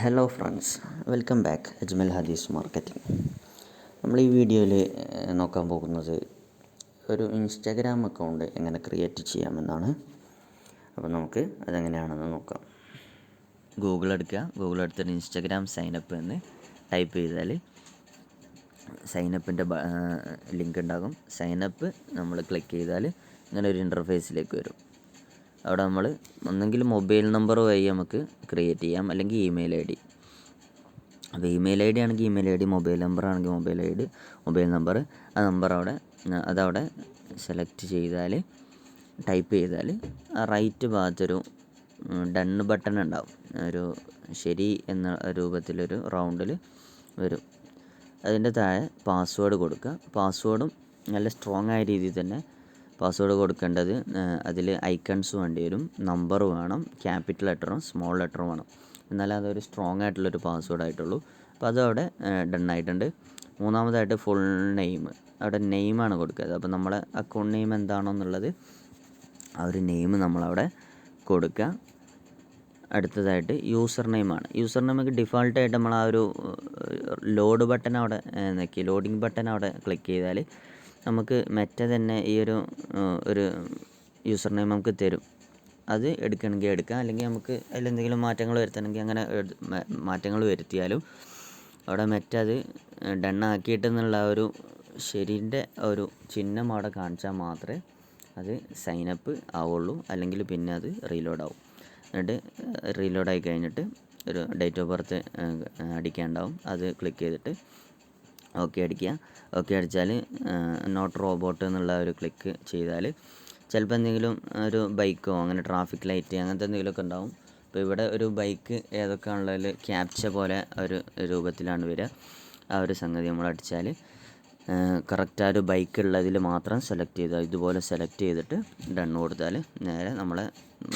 Hello friends, welcome back Ajmal ഹദീസ് marketing. നമ്മൾ ഈ വീഡിയോയിൽ നോക്കാൻ പോകുന്നത് ഒരു ഇൻസ്റ്റാഗ്രാം അക്കൗണ്ട് എങ്ങനെ ക്രിയേറ്റ് ചെയ്യാമെന്നാണ്. അപ്പോൾ നമുക്ക് അതെങ്ങനെയാണെന്ന് നോക്കാം. ഗൂഗിൾ എടുത്തിട്ട് ഇൻസ്റ്റാഗ്രാം സൈനപ്പ് എന്ന് ടൈപ്പ് ചെയ്താൽ സൈനപ്പിൻ്റെ ലിങ്ക് ഉണ്ടാകും. സൈനപ്പ് നമ്മൾ ക്ലിക്ക് ചെയ്താൽ ഇങ്ങനെ ഒരു ഇൻ്റർഫേസിലേക്ക് വരും. അവിടെ നമ്മൾ ഒന്നെങ്കിൽ മൊബൈൽ നമ്പർ വഴി നമുക്ക് ക്രിയേറ്റ് ചെയ്യാം, അല്ലെങ്കിൽ ഇമെയിൽ ഐ ഡി. അപ്പോൾ ഇമെയിൽ ഐ ഡി ആണെങ്കിൽ email I D, mobile number ആണെങ്കിൽ മൊബൈൽ നമ്പർ. ആ നമ്പർ അതവിടെ സെലക്ട് ചെയ്താൽ, ടൈപ്പ് ചെയ്താൽ ആ റൈറ്റ് ഭാഗത്തൊരു ഡൺ ബട്ടൺ ഉണ്ടാവും. ഒരു ശരി എന്ന രൂപത്തിലൊരു റൗണ്ടിൽ വരും. അതിൻ്റെ താഴെ പാസ്വേഡ് കൊടുക്കുക. പാസ്വേഡും നല്ല സ്ട്രോങ് ആയ രീതിയിൽ തന്നെ പാസ്വേഡ് കൊടുക്കേണ്ടത്. അതിൽ ഐക്കൺസ് വേണ്ടി വരും, നമ്പർ വേണം, ക്യാപിറ്റൽ ലെറ്ററും സ്മോൾ ലെറ്ററും വേണം. എന്നാലേ അതൊരു സ്ട്രോങ് ആയിട്ടുള്ളൊരു പാസ്വേഡ് ആയിട്ടുള്ളൂ. അപ്പോൾ അതവിടെ ഡൺ ആയിട്ടുണ്ട്. മൂന്നാമതായിട്ട് ഫുൾ നെയിം, അവിടെ നെയിമാണ് കൊടുക്കുക. അപ്പോൾ നമ്മളെ അക്കൗണ്ട് നെയിം എന്താണോ എന്നുള്ളത് ആ ഒരു നെയിം നമ്മളവിടെ കൊടുക്കുക. അടുത്തതായിട്ട് യൂസർ നെയിമാണ്. യൂസർ നെയിമൊക്കെ ഡിഫോൾട്ടായിട്ട് നമ്മൾ ആ ഒരു ലോഡിങ് ബട്ടൺ അവിടെ ക്ലിക്ക് ചെയ്താൽ നമുക്ക് മെറ്റ തന്നെ ഈ ഒരു യൂസർ നെയിം നമുക്ക് തരും. അത് എടുക്കണമെങ്കിൽ എടുക്കാം, അല്ലെങ്കിൽ നമുക്ക് അതിലെന്തെങ്കിലും മാറ്റങ്ങൾ വരുത്തണമെങ്കിൽ അങ്ങനെ മാറ്റങ്ങൾ വരുത്തിയാലും അവിടെ മെറ്റ അത് ഡൺ ആക്കിയിട്ടെന്നുള്ള ഒരു ശരിൻ്റെ ഒരു ചിഹ്നം അവിടെ കാണിച്ചാൽ മാത്രമേ അത് സൈനപ്പ് ആവുള്ളൂ. അല്ലെങ്കിൽ പിന്നെ അത് റീലോഡ് ആവും. എന്നിട്ട് റീലോഡായി കഴിഞ്ഞിട്ട് ഒരു ഡേറ്റ് ഓഫ് ബർത്ത് അടിക്കാനുണ്ടാവും. അത് ക്ലിക്ക് ചെയ്തിട്ട് ഓക്കെ അടിക്കുക. ഓക്കെ അടിച്ചാൽ നോട്ട് റോബോട്ട് എന്നുള്ള ഒരു ക്ലിക്ക് ചെയ്താൽ ചിലപ്പോൾ എന്തെങ്കിലും ഒരു ബൈക്കോ അങ്ങനെ ട്രാഫിക് ലൈറ്റ് അങ്ങനത്തെ എന്തെങ്കിലുമൊക്കെ ഉണ്ടാവും. അപ്പോൾ ഇവിടെ ഒരു ബൈക്ക് ഏതൊക്കെയാണുള്ളതിൽ ക്യാപ്ച പോലെ ഒരു രൂപത്തിലാണ് വരിക. ആ ഒരു സംഗതി നമ്മൾ അടിച്ചാൽ കറക്റ്റ് ആ ഒരു ബൈക്ക് ഉള്ളതിൽ മാത്രം ഇതുപോലെ സെലക്ട് ചെയ്തിട്ട് ഡൺ കൊടുത്താൽ നേരെ നമ്മളെ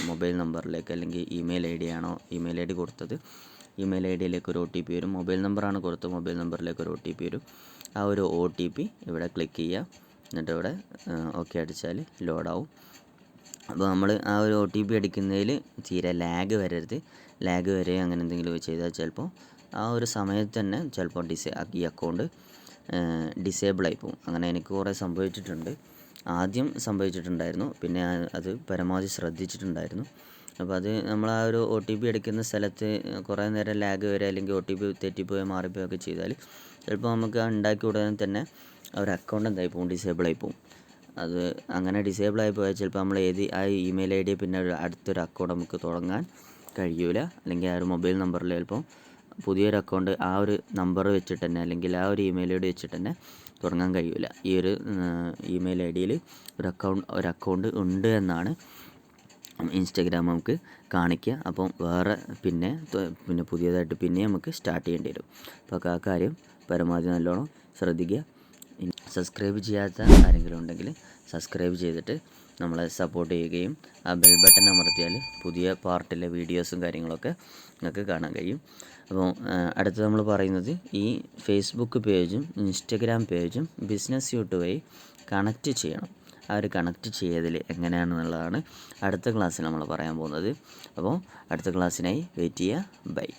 മൊബൈൽ നമ്പറിലേക്ക്, അല്ലെങ്കിൽ ഇമെയിൽ ഐ ഡി ആണോ ഇമെയിൽ ഐ ഡി കൊടുത്തത്, ഇമെയിൽ ഐ ഡിയിലേക്ക് ഒരു ഒ ടി പി വരും. മൊബൈൽ നമ്പറാണ് കൊടുത്തത്, മൊബൈൽ നമ്പറിലേക്ക് ഒരു ഒ ടി പി വരും. ആ ഒരു ഒ ടി പി ഇവിടെ ക്ലിക്ക് ചെയ്യുക. എന്നിട്ട് ഇവിടെ ഓക്കെ അടിച്ചാൽ ലോഡാവും. അപ്പോൾ നമ്മൾ ആ ഒരു ഒ ടി പി അടിക്കുന്നതിൽ തീരെ ലാഗ് വരരുത്. ലാഗ് വരെ അങ്ങനെ എന്തെങ്കിലും ചെയ്താൽ ചിലപ്പോൾ ആ ഒരു സമയത്ത് തന്നെ ചിലപ്പോൾ ഈ അക്കൗണ്ട് ഡിസേബിൾ ആയി പോകും. അങ്ങനെ എനിക്ക് കുറേ സംഭവിച്ചിട്ടുണ്ട്. ആദ്യം സംഭവിച്ചിട്ടുണ്ടായിരുന്നു, പിന്നെ അത് പരമാവധി ശ്രദ്ധിച്ചിട്ടുണ്ടായിരുന്നു. അപ്പോൾ അത് നമ്മൾ ആ ഒരു ഒ ടി പി അടിക്കുന്ന സ്ഥലത്ത് കുറേ നേരം ലാഗ് വരെ, അല്ലെങ്കിൽ ഒ ടി പി തെറ്റിപ്പോയോ മാറിപ്പോയൊക്കെ ചെയ്താൽ ചിലപ്പോൾ നമുക്ക് ഉണ്ടാക്കി ഉടനെ തന്നെ ഒരു അക്കൗണ്ട് എന്തായി പോകും, ഡിസേബിൾ ആയി പോകും. അത് അങ്ങനെ ഡിസേബിൾ ആയി പോയാൽ ചിലപ്പോൾ നമ്മൾ ആ ഇമെയിൽ ഐ ഡി പിന്നെ അടുത്തൊരു അക്കൗണ്ട് നമുക്ക് തുടങ്ങാൻ കഴിയൂല. അല്ലെങ്കിൽ ആ ഒരു മൊബൈൽ നമ്പറിൽ ചിലപ്പോൾ പുതിയൊരു അക്കൗണ്ട് ആ ഒരു നമ്പർ വെച്ചിട്ട് തന്നെ, അല്ലെങ്കിൽ ആ ഒരു ഇമെയിൽ ഐ ഡി വെച്ചിട്ട് തന്നെ തുടങ്ങാൻ കഴിയൂല. ഈ ഒരു ഇമെയിൽ ഐ ഡിയിൽ ഒരു അക്കൗണ്ട് ഉണ്ട് എന്നാണ് ഇൻസ്റ്റാഗ്രാം നമുക്ക് കാണിക്കുക. അപ്പം വേറെ പിന്നെ പുതിയതായിട്ട് പിന്നെ നമുക്ക് സ്റ്റാർട്ട് ചെയ്യേണ്ടി വരും. അപ്പോൾ ആ കാര്യം പരമാവധി നല്ലോണം ശ്രദ്ധിക്കുക. സബ്സ്ക്രൈബ് ചെയ്യാത്ത ആരെങ്കിലും ഉണ്ടെങ്കിൽ സബ്സ്ക്രൈബ് ചെയ്തിട്ട് നമ്മളെ സപ്പോർട്ട് ചെയ്യുകയും ആ ബെൽ ബട്ടൺ അമർത്തിയാൽ പുതിയ പാർട്ടിലെ വീഡിയോസും കാര്യങ്ങളൊക്കെ നിങ്ങൾക്ക് കാണാൻ കഴിയും. അപ്പോൾ അടുത്ത് നമ്മൾ പറയുന്നത് ഈ ഫേസ്ബുക്ക് പേജും ഇൻസ്റ്റഗ്രാം പേജും ബിസിനസ് യൂട്ട് വഴി കണക്റ്റ് ചെയ്യണം. ആ ഒരു കണക്റ്റ് ചെയ്തതിൽ എങ്ങനെയാണെന്നുള്ളതാണ് അടുത്ത ക്ലാസ്സിൽ നമ്മൾ പറയാൻ പോകുന്നത്. അപ്പോൾ അടുത്ത ക്ലാസ്സിനായി വെയിറ്റ് ചെയ്യുക. ബൈ.